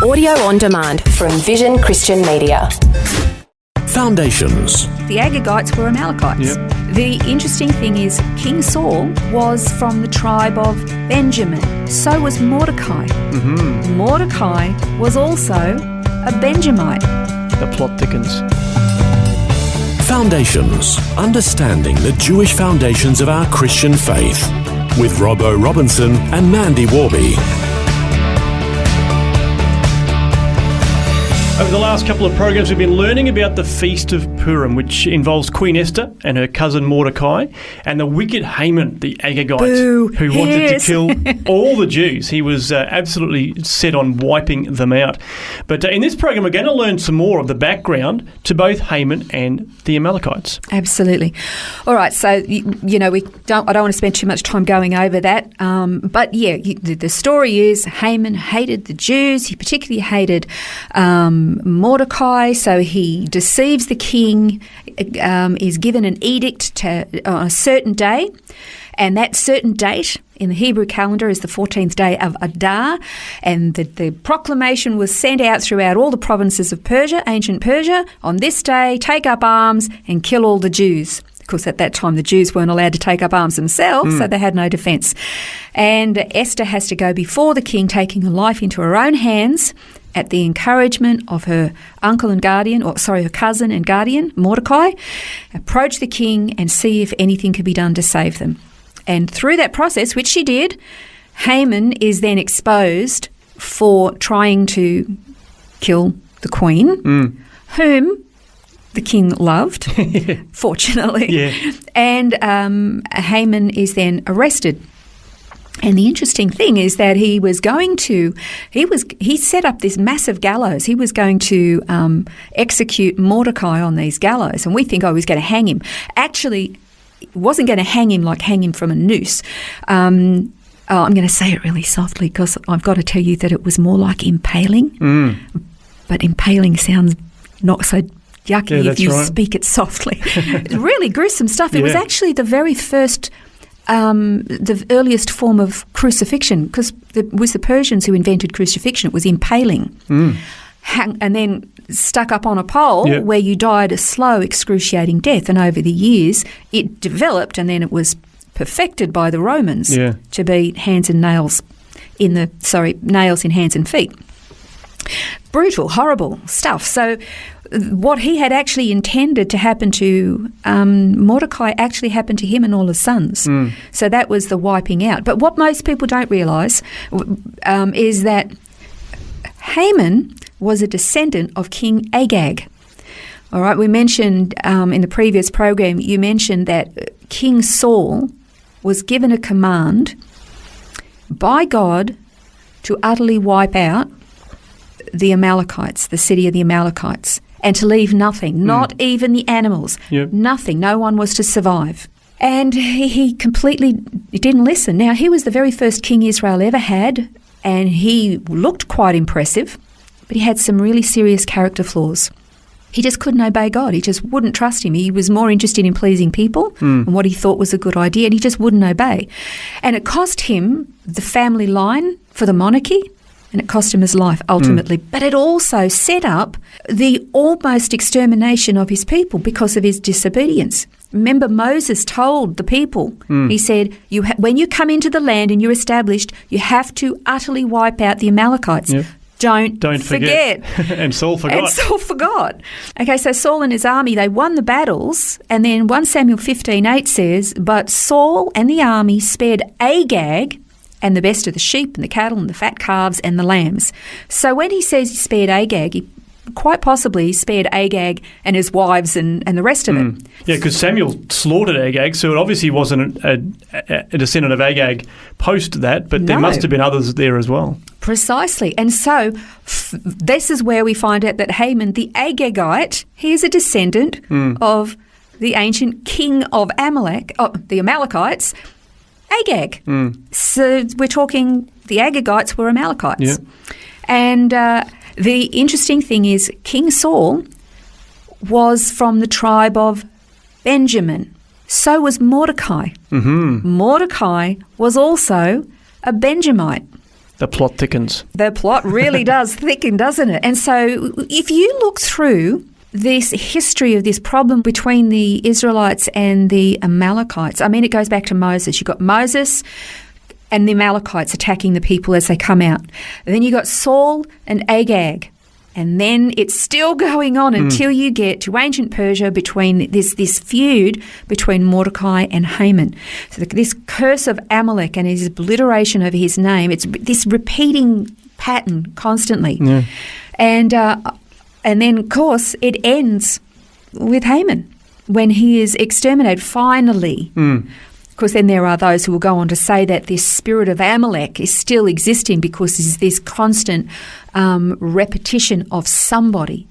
Audio on demand from Vision Christian Media. Foundations. The Agagites were Amalekites. Yep. The interesting thing is King Saul was from the tribe of Benjamin. So was Mordecai. Mm-hmm. Mordecai was also a Benjamite. The plot thickens. Foundations. Understanding the Jewish foundations of our Christian faith. With Robbo Robinson and Mandy Warby. Over the last couple of programs, we've been learning about the Feast of Purim, which involves Queen Esther and her cousin Mordecai, and the wicked Haman, the Agagite, who wanted to kill all the Jews. He was absolutely set on wiping them out. But in this program, we're going to learn some more of the background to both Haman and the Amalekites. Absolutely. All right, so, I don't want to spend too much time going over that. But, the story is Haman hated the Jews. He particularly hated Mordecai, so he deceives the king, is given an edict on a certain day, and that certain date in the Hebrew calendar is the 14th day of Adar, and the proclamation was sent out throughout all the provinces of Persia, ancient Persia, on this day, take up arms and kill all the Jews. Of course, at that time, the Jews weren't allowed to take up arms themselves, so they had no defence. And Esther has to go before the king, taking her life into her own hands, at the encouragement of her uncle and guardian, her cousin and guardian, Mordecai, approach the king and see if anything could be done to save them. And through that process, which she did, Haman is then exposed for trying to kill the queen, whom the king loved, fortunately. Yeah. And Haman is then arrested. And the interesting thing is that he set up this massive gallows. He was going to execute Mordecai on these gallows. And we think, he's going to hang him. Actually, he wasn't going to hang him from a noose. I'm going to say it really softly because I've got to tell you that it was more like impaling. But impaling sounds not so yucky if you speak it softly. It's really gruesome stuff. It was actually the very first... the earliest form of crucifixion, because it was the Persians who invented crucifixion. It was impaling, and then stuck up on a pole where you died a slow, excruciating death. And over the years, it developed, and then it was perfected by the Romans to be nails in hands and feet. Brutal, horrible stuff. So what he had actually intended to happen to Mordecai actually happened to him and all his sons. So that was the wiping out. But what most people don't realise is that Haman was a descendant of King Agag. All right, we mentioned in the previous program, you mentioned that King Saul was given a command by God to utterly wipe out the Amalekites, the city of the Amalekites, and to leave nothing, not even the animals, nothing. No one was to survive. And he completely didn't listen. Now, he was the very first king Israel ever had, and he looked quite impressive, but he had some really serious character flaws. He just couldn't obey God. He just wouldn't trust him. He was more interested in pleasing people and what he thought was a good idea, and he just wouldn't obey. And it cost him the family line for the monarchy, and it cost him his life ultimately. But it also set up the almost extermination of his people because of his disobedience. Remember, Moses told the people, he said, when you come into the land and you're established, you have to utterly wipe out the Amalekites. Don't forget. And Saul forgot. Okay, so Saul and his army, they won the battles, and then 1 Samuel 15:8 says, but Saul and the army spared Agag and the best of the sheep and the cattle and the fat calves and the lambs. So when he says he spared Agag, he quite possibly spared Agag and his wives and the rest of it. Yeah, because Samuel slaughtered Agag, so it obviously wasn't a descendant of Agag post that, but there must have been others there as well. Precisely. And so this is where we find out that Haman, the Agagite, he is a descendant of the ancient king of the Amalekites, Agag. So we're talking the Agagites were Amalekites. And the interesting thing is King Saul was from the tribe of Benjamin. So was Mordecai. Mordecai was also a Benjamite. The plot thickens. The plot really does thicken, doesn't it? And so if you look through this history of this problem between the Israelites and the Amalekites, I mean, it goes back to Moses. You've got Moses and the Amalekites attacking the people as they come out. And then you got Saul and Agag. And then it's still going on until you get to ancient Persia between this feud between Mordecai and Haman. So this curse of Amalek and his obliteration of his name, it's this repeating pattern constantly. Yeah. And then, of course, it ends with Haman when he is exterminated finally. Of course, then there are those who will go on to say that this spirit of Amalek is still existing because there's this constant repetition of somebody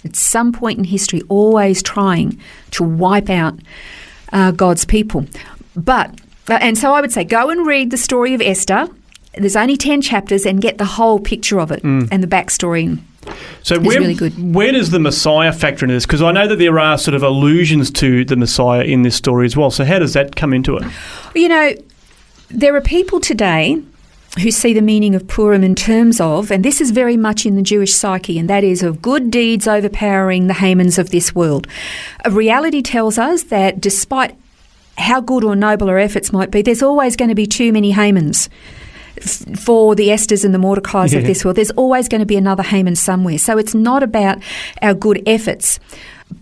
at some point in history always trying to wipe out God's people. And so I would say go and read the story of Esther. There's only 10 chapters and get the whole picture of it and the backstory. So really good. Where does the Messiah factor into this? Because I know that there are sort of allusions to the Messiah in this story as well. So how does that come into it? You know, there are people today who see the meaning of Purim in terms of, and this is very much in the Jewish psyche, and that is of good deeds overpowering the Hamans of this world. Reality tells us that despite how good or noble our efforts might be, there's always going to be too many Hamans. For the Esthers and the Mordecais of this world, there's always going to be another Haman somewhere. So it's not about our good efforts.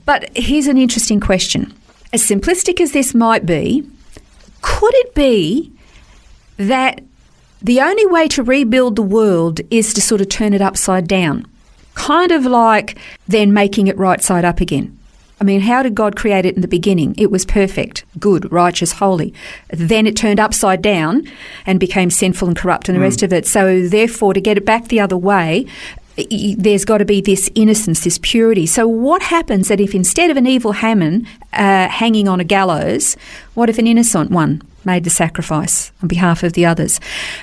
But here's an interesting question. As simplistic as this might be, could it be that the only way to rebuild the world is to sort of turn it upside down? Kind of like then making it right side up again. I mean, how did God create it in the beginning? It was perfect, good, righteous, holy. Then it turned upside down and became sinful and corrupt and the rest of it. So therefore, to get it back the other way, there's got to be this innocence, this purity. So what happens that if instead of an evil Haman hanging on a gallows, what if an innocent one made the sacrifice on behalf of the others?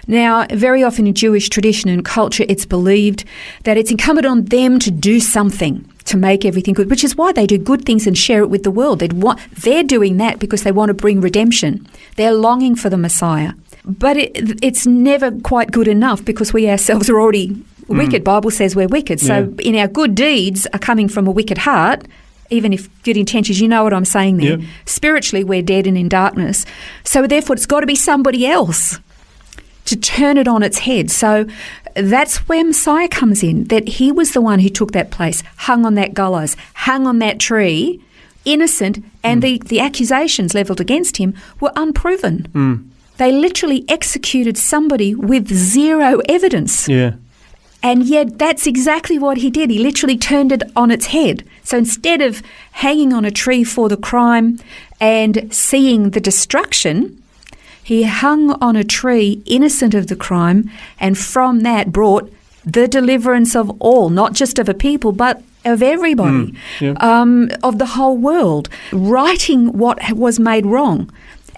Now, very often in Jewish tradition and culture, it's believed that it's incumbent on them to do something to make everything good, which is why they do good things and share it with the world. They're doing that because they want to bring redemption. They're longing for the Messiah. But it's never quite good enough because we ourselves are already wicked. Bible says we're wicked. So in our good deeds are coming from a wicked heart, even if good intentions, you know what I'm saying there. Yep. Spiritually, we're dead and in darkness. So therefore, it's got to be somebody else to turn it on its head. So that's where Messiah comes in, that he was the one who took that place, hung on that gallows, hung on that tree, innocent, and the accusations levelled against him were unproven. They literally executed somebody with zero evidence. Yeah. And yet that's exactly what he did. He literally turned it on its head. So instead of hanging on a tree for the crime and seeing the destruction, he hung on a tree innocent of the crime, and from that brought the deliverance of all, not just of a people, but of everybody, of the whole world, righting what was made wrong.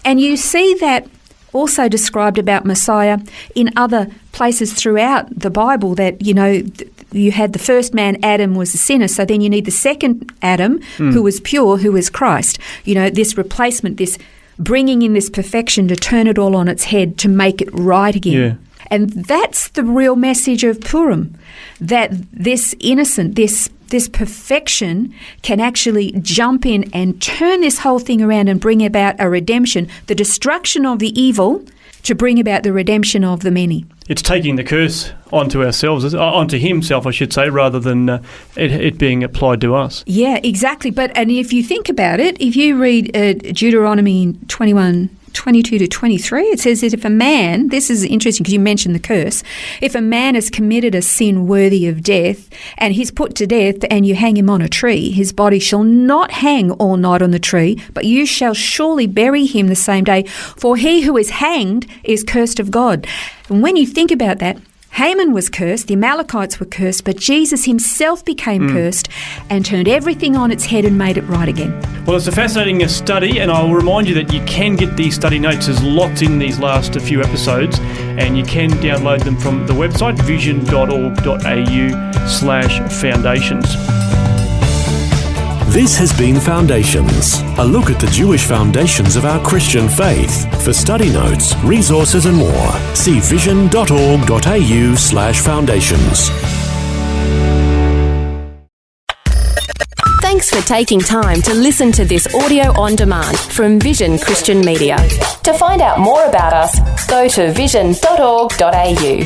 And you see that also described about Messiah in other places throughout the Bible, that, you know, you had the first man, Adam, was a sinner, so then you need the second Adam, who was pure, who was Christ. You know, this replacement, this bringing in this perfection to turn it all on its head, to make it right again. Yeah. And that's the real message of Purim, that this innocent, this perfection can actually jump in and turn this whole thing around and bring about a redemption, the destruction of the evil, to bring about the redemption of the many. It's taking the curse onto ourselves, onto himself, I should say, rather than it being applied to us. Yeah, exactly. And if you think about it, if you read Deuteronomy 21:22 to 23, it says that if a man, this is interesting because you mentioned the curse, if a man has committed a sin worthy of death and he's put to death and you hang him on a tree, his body shall not hang all night on the tree, but you shall surely bury him the same day, for he who is hanged is cursed of God. And when you think about that, Haman was cursed, the Amalekites were cursed, but Jesus himself became cursed and turned everything on its head and made it right again. Well, it's a fascinating study, and I'll remind you that you can get these study notes. There's lots in these last few episodes, and you can download them from the website vision.org.au/foundations. This has been Foundations, a look at the Jewish foundations of our Christian faith. For study notes, resources and more, see vision.org.au/foundations. Thanks for taking time to listen to this audio on demand from Vision Christian Media. To find out more about us, go to vision.org.au.